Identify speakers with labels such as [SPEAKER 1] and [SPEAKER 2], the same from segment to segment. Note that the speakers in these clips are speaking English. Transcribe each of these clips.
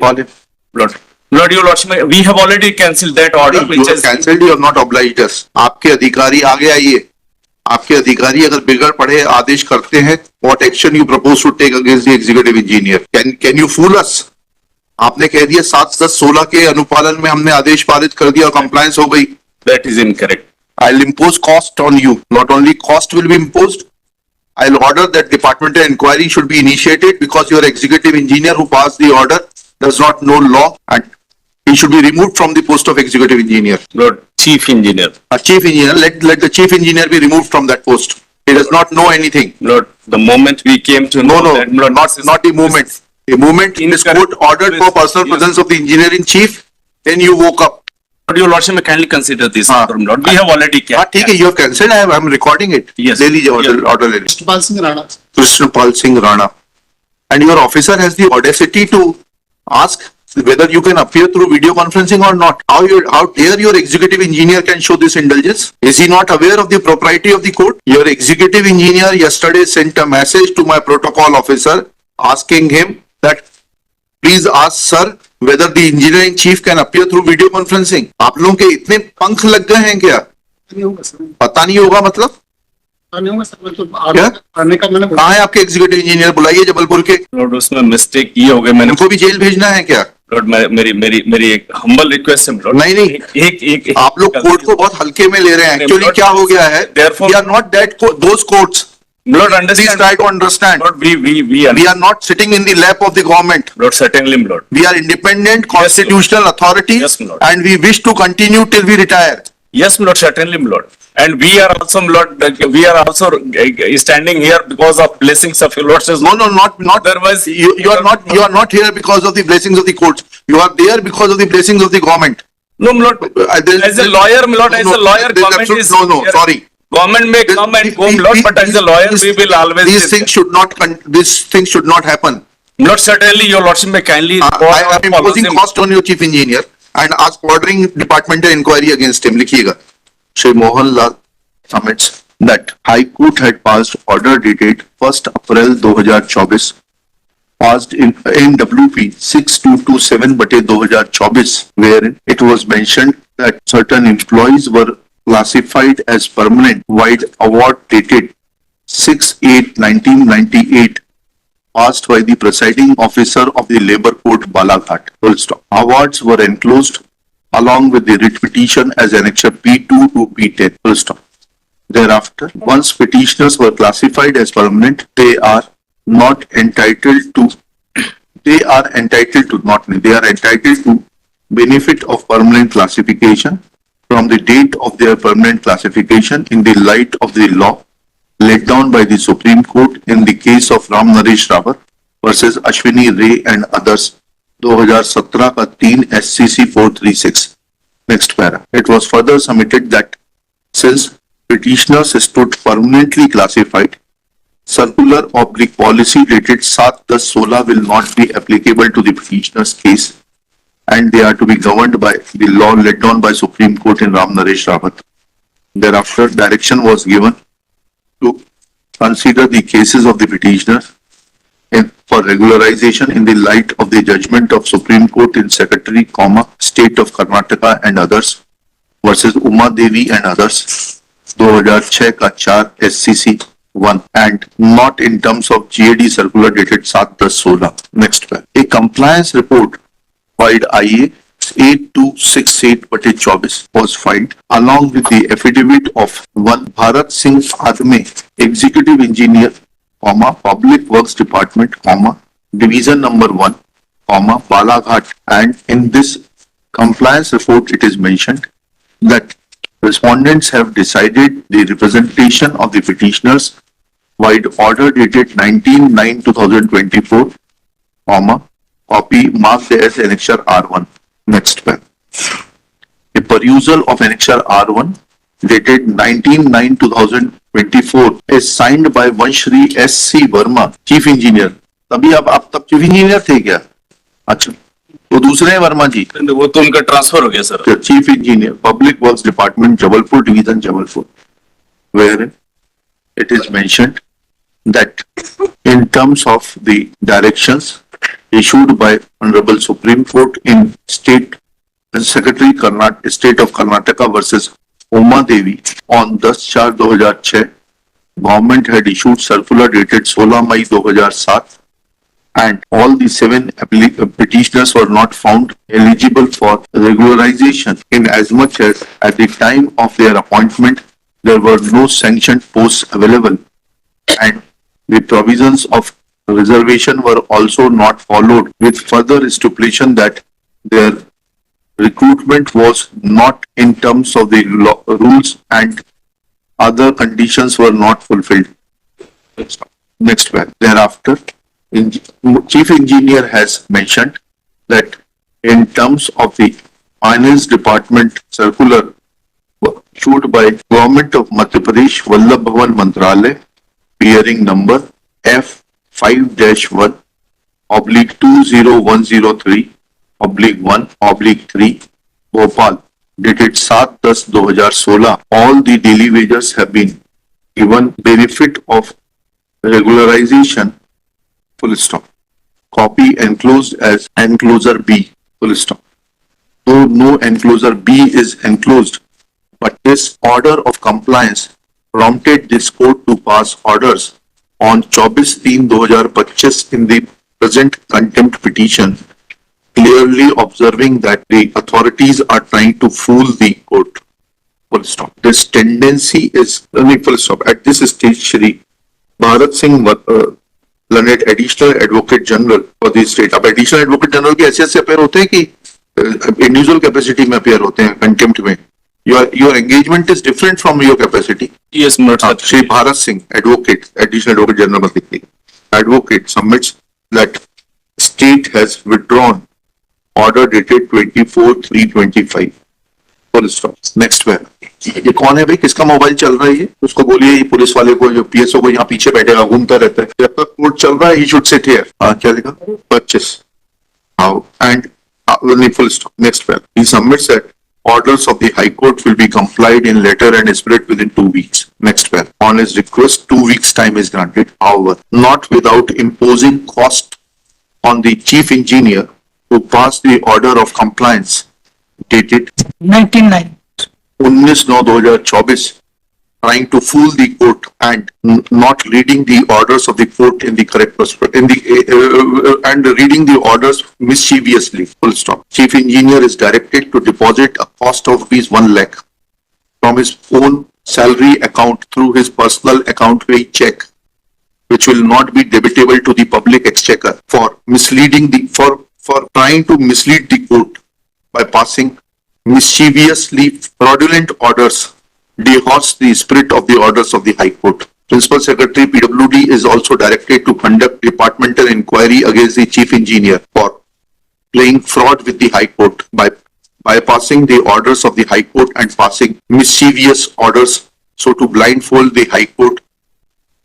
[SPEAKER 1] Call him.
[SPEAKER 2] Lord, your lordship, we have already cancelled that order.
[SPEAKER 1] You have cancelled, you have not obliged us. आपके अधिकारी आगे आइए. आपके अधिकारी अगर बिगड़ पड़े आदेश करते हैं, what action you propose to take against the executive engineer? Can you fool us? आपने कह दिया 7, 10, 16 के अनुपालन में हमने आदेश पारित कर दिया और compliance हो गई.
[SPEAKER 2] That is incorrect.
[SPEAKER 1] I'll impose cost on you. Not only cost will be imposed, I'll order that departmental inquiry should be initiated because your executive engineer who passed the order does not know law and he should be removed from the post of executive engineer.
[SPEAKER 2] Lord, chief engineer.
[SPEAKER 1] A chief engineer, let the chief engineer be removed from that post. He does not know anything.
[SPEAKER 2] Lord, the moment we came to know
[SPEAKER 1] No,
[SPEAKER 2] that, Lord,
[SPEAKER 1] not the moment. The moment this court ordered for personal presence of the engineer in chief, then you woke up.
[SPEAKER 2] Lord, your lordship may kindly consider this. Lord, we have already
[SPEAKER 1] ठीक है, you have cancelled. I am recording it.
[SPEAKER 2] Yes.
[SPEAKER 1] ले लीजिए order ले लीजिए.
[SPEAKER 3] Krishnapal Singh Rana.
[SPEAKER 1] Krishnapal Singh Rana. And your officer has the audacity to ask whether you can appear through video conferencing or not. How dare your executive engineer can show this indulgence? Is he not aware of the propriety of the court? Your executive engineer yesterday sent a message to my protocol officer asking him that please ask sir whether the engineer in chief can appear through video conferencing. आप लोगों के इतने पंख लग गए हैं क्या?
[SPEAKER 3] नहीं होगा सर.
[SPEAKER 1] पता नहीं होगा मतलब?
[SPEAKER 3] नहीं होगा सर. मैं तो
[SPEAKER 1] क्या?
[SPEAKER 3] आने का मैंने
[SPEAKER 1] कहाँ है आपके एग्जीक्यूटिव इंजीनियर? बुलाइए जबलपुर के.
[SPEAKER 2] Lord, उसमें मिस्टेक ये हो गया. मैंने
[SPEAKER 1] उनको भी जेल भेजना है क्या?
[SPEAKER 2] Lord, मेरी एक हम्बल रिक्वेस्ट है Lord.
[SPEAKER 1] नहीं
[SPEAKER 2] एक
[SPEAKER 1] आप लोग कोर्ट को बहुत हल्के में ले रहे हैं. एक्चुअली क्या हो गया है?
[SPEAKER 2] Therefore-
[SPEAKER 1] We are not that those courts.
[SPEAKER 2] Lord,
[SPEAKER 1] Please
[SPEAKER 2] understand.
[SPEAKER 1] try to understand.
[SPEAKER 2] Lord, we
[SPEAKER 1] We are not sitting in the lap of the government.
[SPEAKER 2] Lord, certainly, Lord.
[SPEAKER 1] We are independent constitutional authority
[SPEAKER 2] Yes, Lord.
[SPEAKER 1] and we wish to continue till we retire.
[SPEAKER 2] Yes, Lord, certainly, Lord. And we are also, Lord, we are also standing here because of blessings of your Lord.
[SPEAKER 1] No, not
[SPEAKER 2] Otherwise,
[SPEAKER 1] you are not here because of the blessings of the courts. You are there because of the blessings of the government.
[SPEAKER 2] No, Lord. As a lawyer, Lord, as a lawyer, government is
[SPEAKER 1] no,
[SPEAKER 2] here.
[SPEAKER 1] sorry.
[SPEAKER 2] Government may come and go, Lord, but as a lawyer, we will always.
[SPEAKER 1] These things should not happen.
[SPEAKER 2] Lord, certainly, your Lordship may kindly.
[SPEAKER 1] I am imposing cost on your chief engineer and ask ordering departmental inquiry against him. लिखिएगा. Shri Mohan Lal submits that High Court had passed order dated 1st April 2024 passed in NWP 6227/2024 wherein it was mentioned that certain employees were classified as permanent while award dated 6/8/1998 passed by the presiding officer of the Labour Court Balaghat. Full stop. Awards were enclosed along with the writ petition as annexure P2 to P10. Full stop. Thereafter, once petitioners were classified as permanent, they are entitled to benefit of permanent classification from the date of their permanent classification in the light of the law laid down by the Supreme Court in the case of Ram Naresh Rawat versus Ashwini Ray and others 2017 का 3 SCC 436. Next para. It was further submitted that since petitioners stood permanently classified, circular/policy dated 7/10/16 will not be applicable to the petitioner's case and they are to be governed by the law laid down by Supreme Court in Ram Naresh Rawat. Thereafter, direction was given to consider the cases of the petitioner for regularization in the light of the judgment of Supreme Court in Secretary, State of Karnataka and others versus Uma Devi and others 2006 का 4 SCC 1 and not in terms of GAD circular dated 7/10/16. Next one. A compliance report filed IA 8268/24 was filed along with the affidavit of one Bharat Singh Adme, Executive Engineer, Public Works Department, Division number 1, Balaghat, and in this compliance report it is mentioned that respondents have decided the representation of the petitioners by order dated 19/9/2024, copy marked as annexure R1. Next one. A perusal of annexure R1 dated 19/9/2024 is signed by Vanshri S.C. Verma, Chief Engineer. तभी आप तब Chief Engineer थे क्या? अच्छा, वो दूसरे हैं वर्मा जी.
[SPEAKER 2] वो तो उनका ट्रांसफर हो गया sir.
[SPEAKER 1] Chief Engineer, Public Works Department, Jabalpur Division, Jabalpur, where it is mentioned that in terms of the directions issued by Honorable Supreme Court in State State of Karnataka versus Uma Devi on 10/4/2006. Government had issued circular dated 16 May 2007 and all the seven petitioners were not found eligible for regularization in as much as at the time of their appointment there were no sanctioned posts available and the provisions of reservation were also not followed, with further stipulation that their recruitment was not in terms of the rules and other conditions were not fulfilled. Next one. Thereafter, Chief Engineer has mentioned that in terms of the Finance Department circular issued by Government of Madhya Pradesh, Vallabh Bhavan Mantralaya, bearing number F5-1/2003/1/3, Bhopal, dated 7/10/2016, all the daily wages have been given benefit of regularization, full stop. Copy enclosed as enclosure B, full stop. Though no enclosure B is enclosed, but this order of compliance prompted this court to pass orders on 24/3/2025 in the present contempt petition, clearly observing that the authorities are trying to fool the court. Full stop. This tendency is, full stop. At this stage, Shri Bharat Singh, learned Additional Advocate General for the state. अब Additional Advocate General के ऐसे appear होते हैं कि individual capacity में appear होते हैं contempt में. Your engagement is different from your capacity.
[SPEAKER 2] Yes, my lord.
[SPEAKER 1] Shri Bharat Singh, Advocate, Additional Advocate General, Advocate submits that state has withdrawn order dated 24/3/2025. Full stop. Next one. ये कौन है भाई, किसका mobile चल रहा है ये? उसको बोलिए ये पुलिस वाले को, जो पीएसओ को यहाँ पीछे बैठेगा, घूमता रहता है. जब तक कोर्ट चल रहा है, he should sit here. हाँ, क्या लिखा? Purchase. How? And full stop. Next one. He submits that orders of the High Court will be complied in letter and spirit within 2 weeks. Next one. On his request, 2 weeks time is granted. However, not without imposing cost on the Chief Engineer to pass the order of compliance dated 19/9/2024, trying to fool the court and not reading the orders of the court in the correct and reading the orders mischievously. Full stop. Chief Engineer is directed to deposit a cost of ₹1 lakh from his own salary account through his personal account pay check, which will not be debitable to the public exchequer for misleading for trying to mislead the court by passing mischievously fraudulent orders, dehonors the spirit of the orders of the High Court. Principal Secretary PWD is also directed to conduct departmental inquiry against the Chief Engineer for playing fraud with the High Court by bypassing the orders of the High Court and passing mischievous orders, so to blindfold the High Court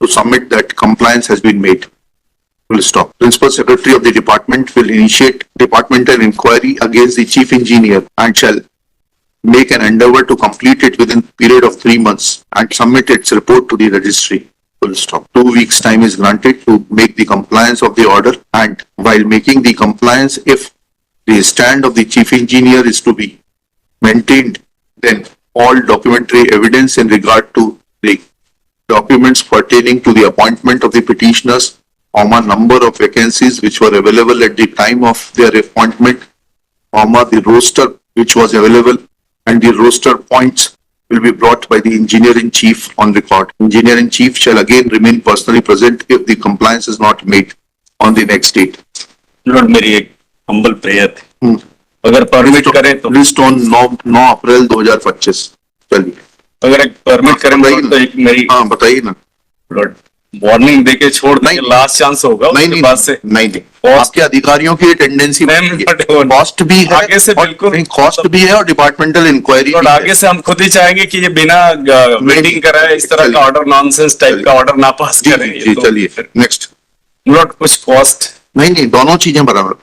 [SPEAKER 1] to submit that compliance has been made. Full stop. Principal Secretary of the department will initiate departmental inquiry against the Chief Engineer and shall make an endeavor to complete it within period of 3 months and submit its report to the registry. Full stop. 2 weeks time is granted to make the compliance of the order, and while making the compliance, if the stand of the Chief Engineer is to be maintained, then all documentary evidence in regard to the documents pertaining to the appointment of the petitioners, number of vacancies which were available at the time of their appointment, the roster which was available, and the roster points will be brought by the Engineer-in-Chief on record. Engineer-in-Chief shall again remain personally present if the compliance is not made on the next date.
[SPEAKER 2] Lord, मेरी एक humble prayer थी. अगर permit करें तो
[SPEAKER 1] List on 9 अप्रैल 2025. चलिए.
[SPEAKER 2] अगर एक permit करें तो एक मेरी
[SPEAKER 1] हाँ, बताइए ना.
[SPEAKER 2] Lord, वार्निंग देके छोड़ देंगे, लास्ट चांस होगा उसके बाद से.
[SPEAKER 1] नहीं आपके अधिकारियों की टेंडेंसी कॉस्ट भी है,
[SPEAKER 2] आगे से बिल्कुल
[SPEAKER 1] कॉस्ट भी है और डिपार्टमेंट इंक्वायरी.
[SPEAKER 2] आगे से हम खुद ही चाहेंगे कि ये बिना वेटिंग कराए इस तरह का ऑर्डर, नॉनसेंस टाइप का ऑर्डर ना पास करें.
[SPEAKER 1] जी चलिए नेक्स्ट.
[SPEAKER 2] लॉर्ड, कुछ कॉस्ट
[SPEAKER 1] नहीं दोनों चीजें बराबर.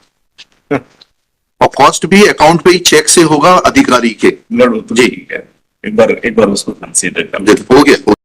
[SPEAKER 1] और कॉस्ट भी अकाउंट पे ही चेक से होगा अधिकारी के.
[SPEAKER 2] लॉर्ड जी, एक बार उसको कंसीडर कर.
[SPEAKER 1] हो गया.